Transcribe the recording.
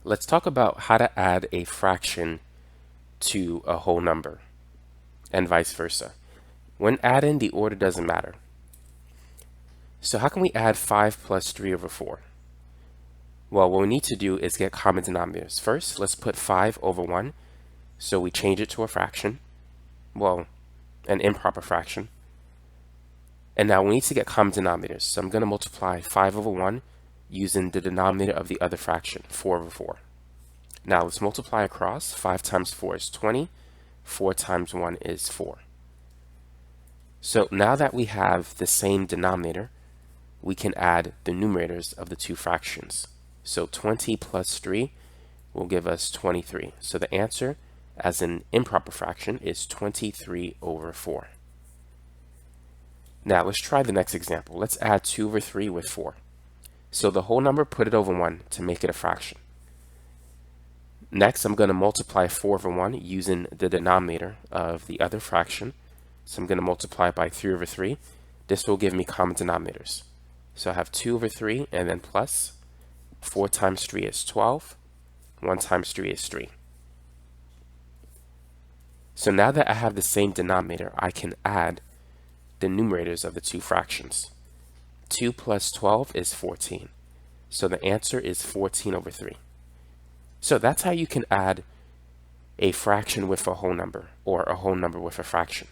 Let's talk about how to add a fraction to a whole number and vice versa. When adding, the order doesn't matter. So how can we add 5 plus 3 over 4? Well, what we need to do is get common denominators. First, let's put 5 over 1, so we change it to a fraction. Well, an improper fraction. And now we need to get common denominators. So I'm going to multiply 5 over 1 using the denominator of the other fraction, 4 over 4. Now let's multiply across. 5 times 4 is 20. 4 times 1 is 4. So now that we have the same denominator, we can add the numerators of the two fractions. So 20 plus 3 will give us 23. So the answer, as an improper fraction, is 23 over 4. Now let's try the next example. Let's add 2 over 3 with 4. So the whole number, put it over 1 to make it a fraction. Next, I'm going to multiply 4 over 1 using the denominator of the other fraction. So I'm going to multiply by 3 over 3. This will give me common denominators. So I have 2 over 3 and then plus. 4 times 3 is 12. 1 times 3 is 3. So now that I have the same denominator, I can add the numerators of the two fractions. 2 plus 12 is 14. So the answer is 14 over 3. So that's how you can add a fraction with a whole number, or a whole number with a fraction.